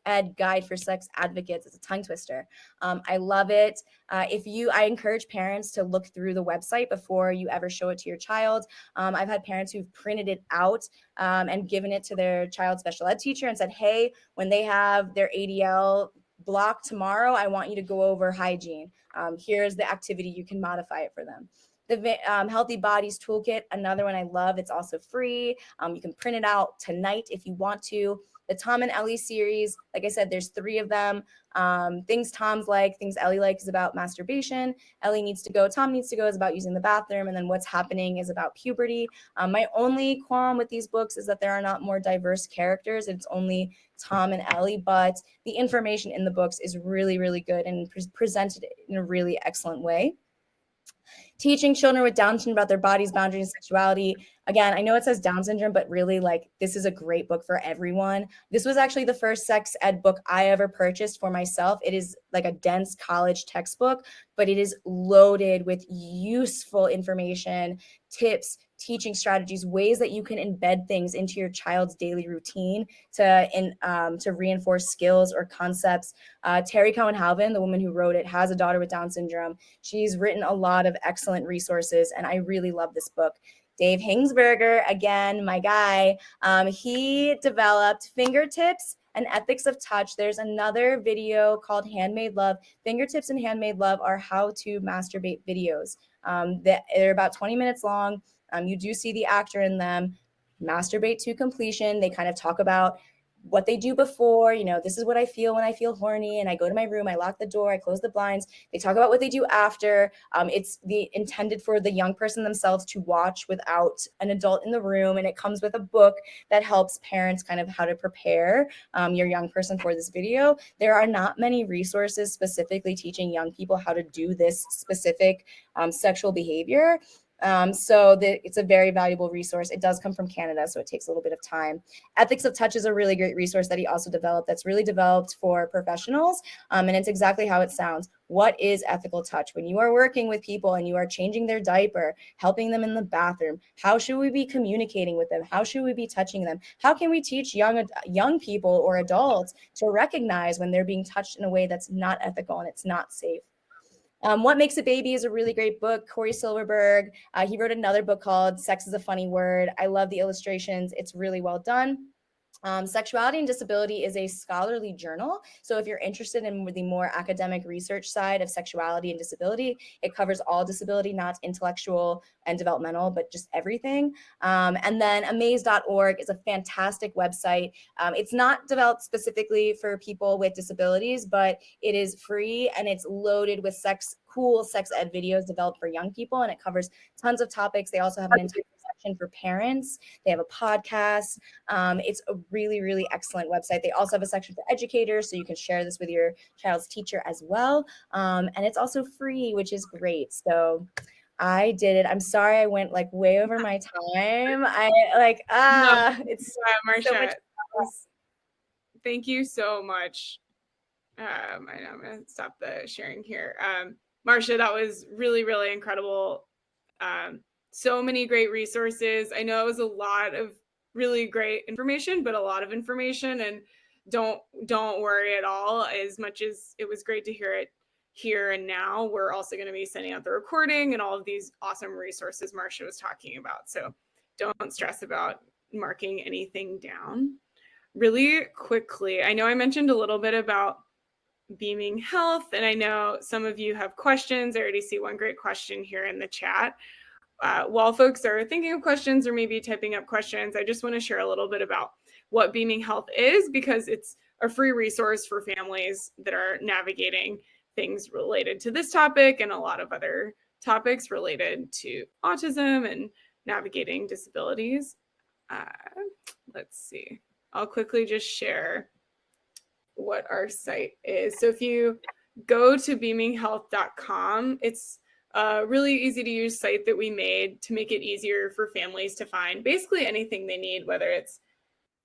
Ed Guide for Sex Advocates. It's a tongue twister. I love it. I encourage parents to look through the website before you ever show it to your child. I've had parents who've printed it out and given it to their child's special ed teacher and said, hey, when they have their ADL block tomorrow, I want you to go over hygiene. Here's the activity. You can modify it for them. The Healthy Bodies Toolkit, another one I love. It's also free. You can print it out tonight if you want to. The Tom and Ellie series, like I said, there's 3 of them. Things Tom's like, things Ellie likes is about masturbation. Ellie needs to go, Tom needs to go is about using the bathroom. And then what's happening is about puberty. My only qualm with these books is that there are not more diverse characters. It's only Tom and Ellie, but the information in the books is really, really good and presented in a really excellent way. Teaching children with Down syndrome about their bodies, boundaries, and sexuality. Again, I know it says Down syndrome, but really, like, this is a great book for everyone. This was actually the first sex ed book I ever purchased for myself. It is like a dense college textbook, but it is loaded with useful information, tips, teaching strategies, ways that you can embed things into your child's daily routine to reinforce skills or concepts. Terry Cohen-Halvin, the woman who wrote it, has a daughter with Down syndrome. She's written a lot of excellent resources, and I really love this book. Dave Hingsberger, again, my guy, he developed Fingertips and Ethics of Touch. There's another video called Handmade Love. Fingertips and Handmade Love are how to masturbate videos. They're about 20 minutes long. You do see the actor in them. Masturbate to completion. They kind of talk about what they do before, you know, this is what I feel when I feel horny, and I go to my room, I lock the door, I close the blinds. They talk about what they do after. It's intended for the young person themselves to watch without an adult in the room, and it comes with a book that helps parents kind of how to prepare your young person for this video. There are not many resources specifically teaching young people how to do this specific sexual behavior. It's a very valuable resource. It does come from Canada, so it takes a little bit of time. Ethics of Touch is a really great resource that he also developed that's really developed for professionals. And it's exactly how it sounds. What is ethical touch? When you are working with people and you are changing their diaper, helping them in the bathroom, how should we be communicating with them? How should we be touching them? How can we teach young people or adults to recognize when they're being touched in a way that's not ethical and it's not safe? What Makes a Baby is a really great book. Corey Silverberg, he wrote another book called Sex is a Funny Word. I love the illustrations. It's really well done. Sexuality and Disability is a scholarly journal. So if you're interested in the more academic research side of sexuality and disability, it covers all disability, not intellectual and developmental, but just everything. And then amaze.org is a fantastic website. It's not developed specifically for people with disabilities, but it is free and it's loaded with cool sex ed videos developed for young people, and it covers tons of topics. They also have an entire section for parents. They have a podcast. It's a really, really excellent website. They also have a section for educators, so you can share this with your child's teacher as well. And it's also free, which is great. So I did it. I'm sorry I went like way over my time. It's Marsha, so much. thank you so much. I'm going to stop the sharing here. Marsha, that was really, really incredible. So many great resources. I know it was a lot of really great information, but a lot of information, and don't worry at all. As much as it was great to hear it here and now, we're also going to be sending out the recording and all of these awesome resources Marsha was talking about. So don't stress about marking anything down. Really quickly, I know I mentioned a little bit about Beaming Health, and I know some of you have questions. I already see one great question here in the chat. While folks are thinking of questions or maybe typing up questions, I just want to share a little bit about what Beaming Health is, because it's a free resource for families that are navigating things related to this topic and a lot of other topics related to autism and navigating disabilities. Let's see. I'll quickly just share what our site is. So if you go to beaminghealth.com, it's a really easy to use site that we made to make it easier for families to find basically anything they need, whether it's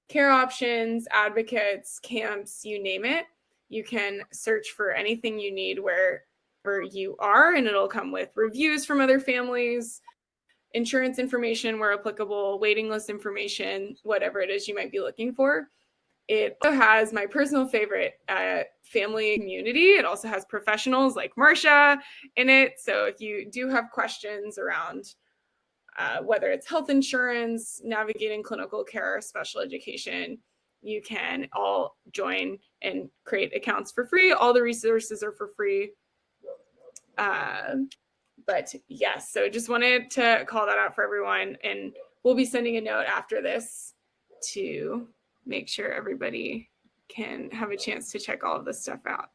care options, advocates, camps, you name it. You can search for anything you need wherever you are, and it'll come with reviews from other families, insurance information where applicable, waiting list information, whatever it is you might be looking for. It also has my personal favorite family community. It also has professionals like Marsha in it. So if you do have questions around whether it's health insurance, navigating clinical care, special education, you can all join and create accounts for free. All the resources are for free. But yes, so just wanted to call that out for everyone. And we'll be sending a note after this to make sure everybody can have a chance to check all of this stuff out.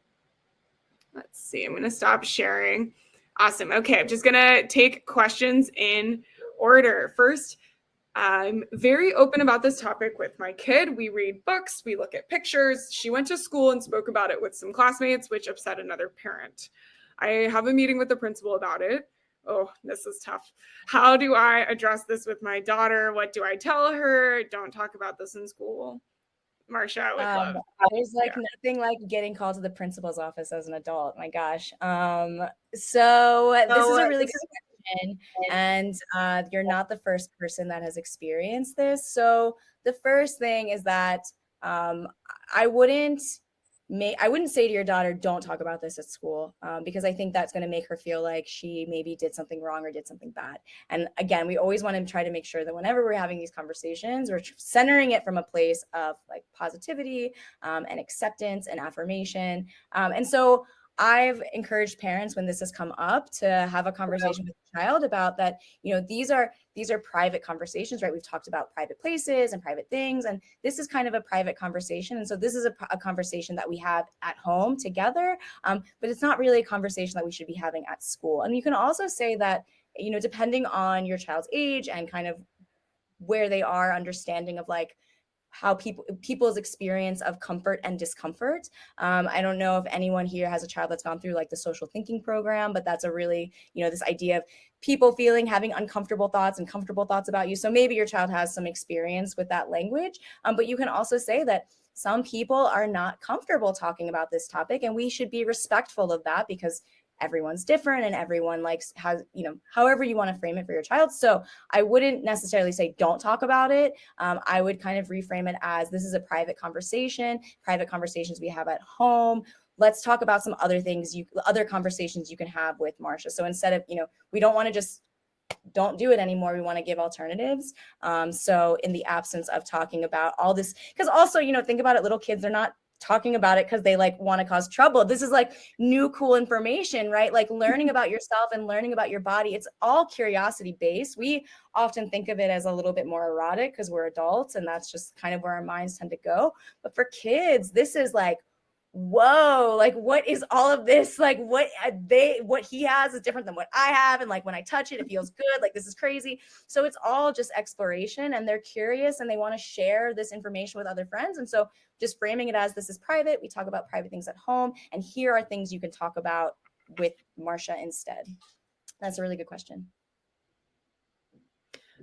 Let's see, I'm going to stop sharing. Awesome. Okay, I'm just going to take questions in order. First, I'm very open about this topic with my kid. We read books, we look at pictures. She went to school and spoke about it with some classmates, which upset another parent. I have a meeting with the principal about it. Oh, this is tough. How do I address this with my daughter? What do I tell her? Don't talk about this in school. Marsha, I would love. There's like nothing like getting called to the principal's office as an adult. My gosh. So this is a really good question, and you're not the first person that has experienced this. So the first thing is that I wouldn't say to your daughter, don't talk about this at school, because I think that's going to make her feel like she maybe did something wrong or did something bad. And again, we always want to try to make sure that whenever we're having these conversations, we're centering it from a place of like positivity and acceptance and affirmation. And so I've encouraged parents when this has come up to have a conversation with the child about that, these are private conversations, right? We've talked about private places and private things, and this is kind of a private conversation. And so this is a conversation that we have at home together, but it's not really a conversation that we should be having at school. And you can also say that, depending on your child's age and kind of where they are, understanding of like how people's experience of comfort and discomfort. I don't know if anyone here has a child that's gone through like the social thinking program, but that's a really, this idea of people having uncomfortable thoughts and comfortable thoughts about you. So maybe your child has some experience with that language, but you can also say that some people are not comfortable talking about this topic, and we should be respectful of that because everyone's different and everyone has, however you want to frame it for your child. So I wouldn't necessarily say don't talk about it. I would kind of reframe it as this is a private conversation, private conversations we have at home. Let's talk about some other things, other conversations you can have with Marsha. So instead of, we don't want to just don't do it anymore. We want to give alternatives. So in the absence of talking about all this, because also, think about it, little kids, they're not talking about it because they like want to cause trouble. This is like new cool information, right? Like learning about yourself and learning about your body. It's all curiosity based. We often think of it as a little bit more erotic because we're adults and that's just kind of where our minds tend to go. But for kids, this is like, whoa, like what is all of this? Like what he has is different than what I have. And like when I touch it, it feels good. Like this is crazy. So it's all just exploration, and they're curious and they want to share this information with other friends. And so just framing it as this is private. We talk about private things at home, and here are things you can talk about with Marsha instead. That's a really good question.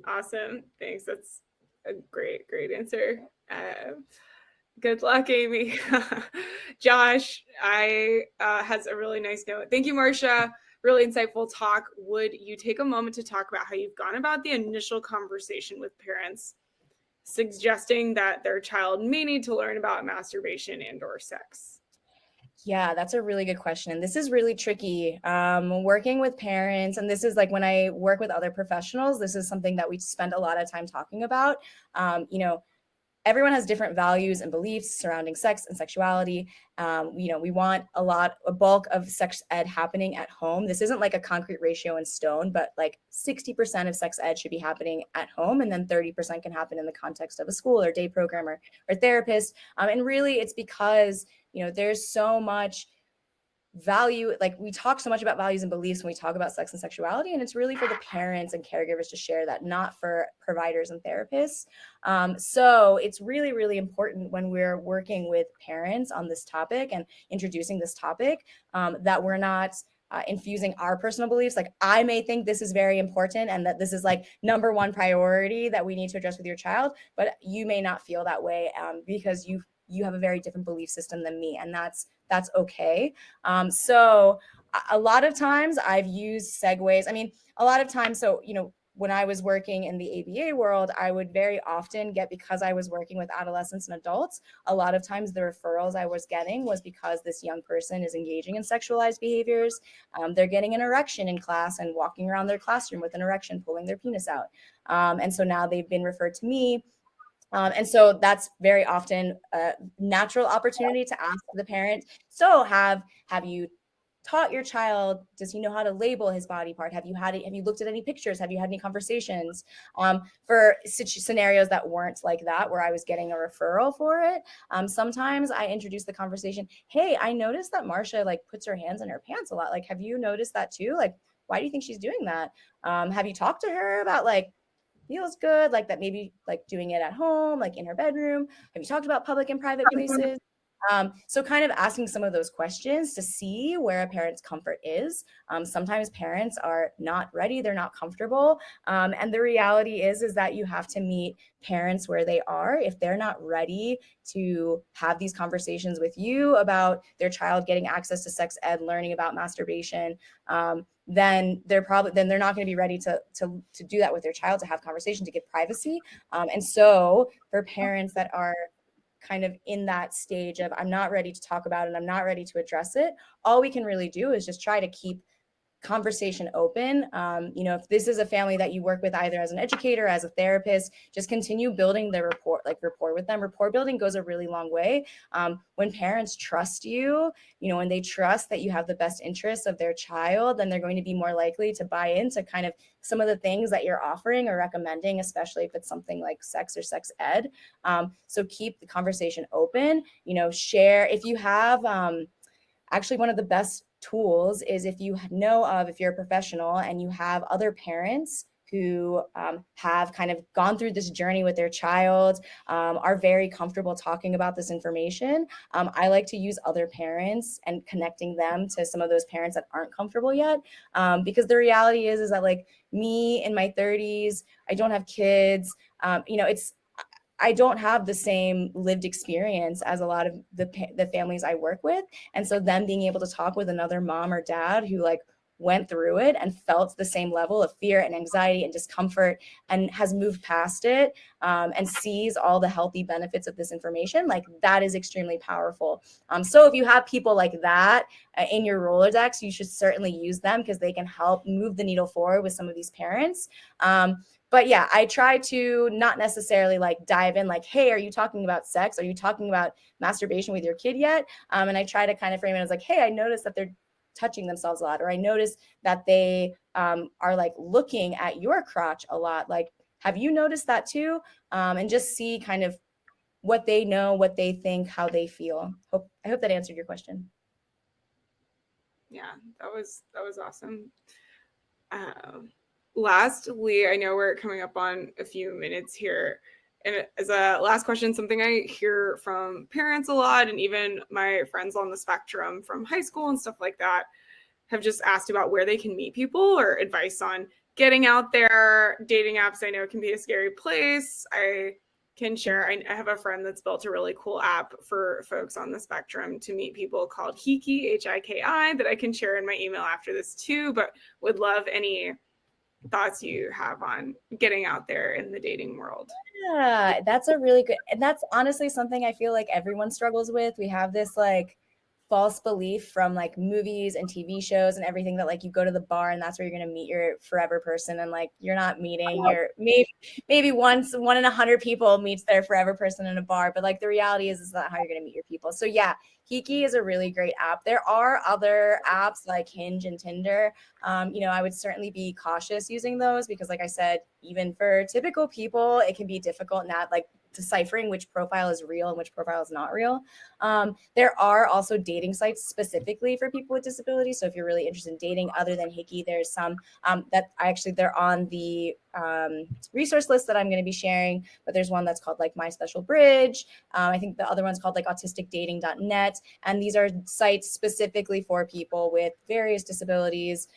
Awesome. Thanks. That's a great answer. Good luck, Amy. Josh, has a really nice note. Thank you, Marsha. Really insightful talk. Would you take a moment to talk about how you've gone about the initial conversation with parents, suggesting that their child may need to learn about masturbation and/or sex? Yeah, that's a really good question. And this is really tricky. Working with parents, and this is like when I work with other professionals, this is something that we spend a lot of time talking about. Everyone has different values and beliefs surrounding sex and sexuality. We want a bulk of sex ed happening at home. This isn't like a concrete ratio in stone, but like 60% of sex ed should be happening at home. And then 30% can happen in the context of a school or day program or therapist. And really it's because, there's so much value, like we talk so much about values and beliefs when we talk about sex and sexuality, and it's really for the parents and caregivers to share that, not for providers and therapists. So it's really, really important when we're working with parents on this topic and introducing this topic, that we're not infusing our personal beliefs. Like I may think this is very important and that this is like number one priority that we need to address with your child, but you may not feel that way because you have a very different belief system than me, and that's okay. So a lot of times I've used segues. I mean, a lot of times, so, when I was working in the ABA world, I would very often get, because I was working with adolescents and adults, a lot of times the referrals I was getting was because this young person is engaging in sexualized behaviors. They're getting an erection in class and walking around their classroom with an erection, pulling their penis out. And so now they've been referred to me. And so that's very often a natural opportunity to ask the parent, so have you taught your child? Does he know how to label his body part? Have you looked at any pictures? Have you had any conversations? For scenarios that weren't like that, where I was getting a referral for it, sometimes I introduce the conversation. Hey, I noticed that Marsha like puts her hands in her pants a lot. Like, have you noticed that too? Like, why do you think she's doing that? Have you talked to her about like feels good, like that maybe like doing it at home, like in her bedroom? Have you talked about public and private places? So kind of asking some of those questions to see where a parent's comfort is. Sometimes parents are not ready, they're not comfortable. And the reality is that you have to meet parents where they are. If they're not ready to have these conversations with you about their child getting access to sex ed, learning about masturbation, then they're not going to be ready to do that with their child, to have conversation, to give privacy. And so for parents that are kind of in that stage of I'm not ready to talk about it, I'm not ready to address it, all we can really do is just try to keep conversation open. If this is a family that you work with either as an educator, as a therapist, just continue building the rapport with them. Rapport building goes a really long way. When parents trust you, when they trust that you have the best interests of their child, then they're going to be more likely to buy into kind of some of the things that you're offering or recommending, especially if it's something like sex or sex ed. So keep the conversation open, share if you have, actually one of the best tools is if you're a professional and you have other parents who have kind of gone through this journey with their child, are very comfortable talking about this information. I like to use other parents and connecting them to some of those parents that aren't comfortable yet, because the reality is that like me in my 30s, I don't have kids. I don't have the same lived experience as a lot of the families I work with. And so them being able to talk with another mom or dad who like went through it and felt the same level of fear and anxiety and discomfort and has moved past it, and sees all the healthy benefits of this information, like that is extremely powerful. So if you have people like that in your Rolodex, you should certainly use them because they can help move the needle forward with some of these parents. But yeah, I try to not necessarily like dive in like, hey, are you talking about sex? Are you talking about masturbation with your kid yet? And I try to kind of frame it as like, hey, I noticed that they're touching themselves a lot, or I noticed that they are like looking at your crotch a lot. Like, have you noticed that too? And just see kind of what they know, what they think, how they feel. I hope that answered your question. Yeah, that was awesome. Lastly, I know we're coming up on a few minutes here. And as a last question, something I hear from parents a lot, and even my friends on the spectrum from high school and stuff like that, have just asked about where they can meet people or advice on getting out there. Dating apps, I know, can be a scary place. I can share, I have a friend that's built a really cool app for folks on the spectrum to meet people called Hiki, Hiki, that I can share in my email after this too, but would love any thoughts you have on getting out there in the dating world. Yeah, that's a really good, and that's honestly something I feel like everyone struggles with. We have this like false belief from like movies and TV shows and everything that like you go to the bar and that's where you're going to meet your forever person, and like you're not meeting your maybe one in 100 people meets their forever person in a bar, but like the reality is not how you're going to meet your people. So yeah, Hiki is a really great app. There are other apps like Hinge and Tinder. I would certainly be cautious using those because like I said, even for typical people, it can be difficult not like deciphering which profile is real and which profile is not real. There are also dating sites specifically for people with disabilities. So if you're really interested in dating other than Hiki, there's some they're on the resource list that I'm going to be sharing, but there's one that's called like My Special Bridge. I think the other one's called like autisticdating.net. And these are sites specifically for people with various disabilities.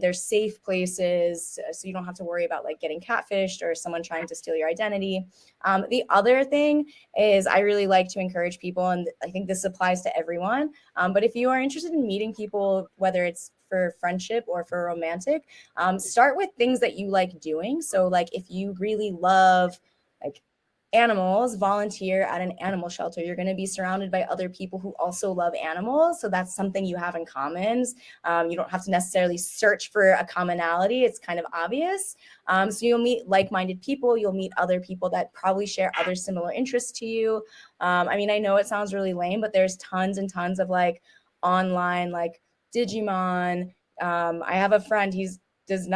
They're safe places, so you don't have to worry about like getting catfished or someone trying to steal your identity. The other thing is I really like to encourage people, and I think this applies to everyone, but if you are interested in meeting people, whether it's for friendship or for romantic, start with things that you like doing. So like if you really love like animals, volunteer at an animal shelter. You're going to be surrounded by other people who also love animals. So that's something you have in common. You don't have to necessarily search for a commonality. It's kind of obvious. So you'll meet like-minded people. You'll meet other people that probably share other similar interests to you. I know it sounds really lame, but there's tons and tons of like online, like Digimon. I have a friend, he's in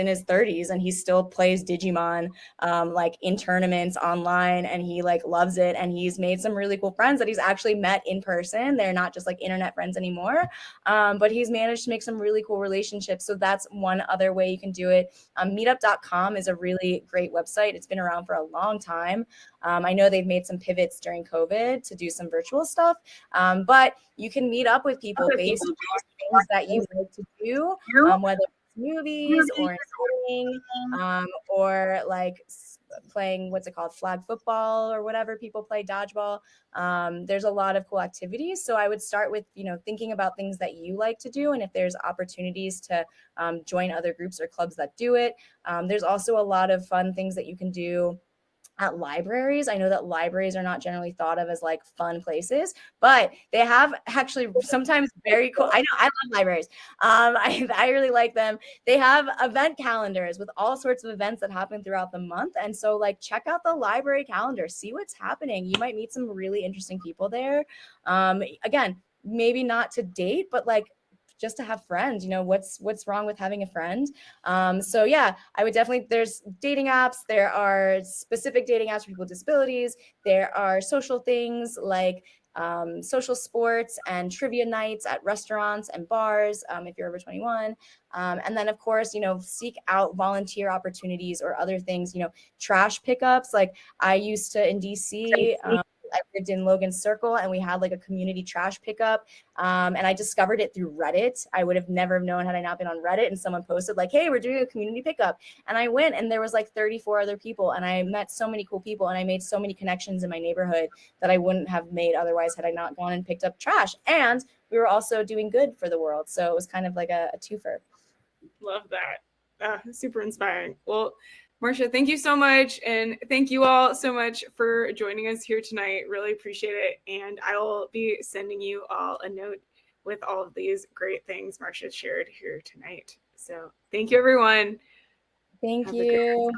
his 30s and he still plays Digimon like in tournaments online, and he like loves it, and he's made some really cool friends that he's actually met in person. They're not just like internet friends anymore, but he's managed to make some really cool relationships. So that's one other way you can do it. Meetup.com is a really great website. It's been around for a long time. I know they've made some pivots during COVID to do some virtual stuff, but you can meet up with people based on things that you like to do, whether it's movies or sitting, or like playing, what's it called, flag football or whatever people play, dodgeball. There's a lot of cool activities. So I would start with, thinking about things that you like to do, and if there's opportunities to join other groups or clubs that do it. There's also a lot of fun things that you can do at libraries. I know that libraries are not generally thought of as like fun places, but they have actually sometimes very cool. I know, I love libraries. I really like them. They have event calendars with all sorts of events that happen throughout the month. And so like check out the library calendar, see what's happening. You might meet some really interesting people there. Again, maybe not to date, but like just to have friends. What's wrong with having a friend? So yeah, I would definitely, there's dating apps. There are specific dating apps for people with disabilities. There are social things like social sports and trivia nights at restaurants and bars if you're over 21. And then of course, seek out volunteer opportunities or other things, trash pickups. Like I used to in DC, I lived in Logan Circle, and we had like a community trash pickup. And I discovered it through Reddit. I would have never known had I not been on Reddit, and someone posted like, hey, we're doing a community pickup. And I went, and there was like 34 other people, and I met so many cool people, and I made so many connections in my neighborhood that I wouldn't have made otherwise had I not gone and picked up trash. And we were also doing good for the world. So it was kind of like a twofer. Love that. Super inspiring. Well, Marsha, thank you so much. And thank you all so much for joining us here tonight. Really appreciate it. And I will be sending you all a note with all of these great things Marsha shared here tonight. So thank you, everyone. Thank you.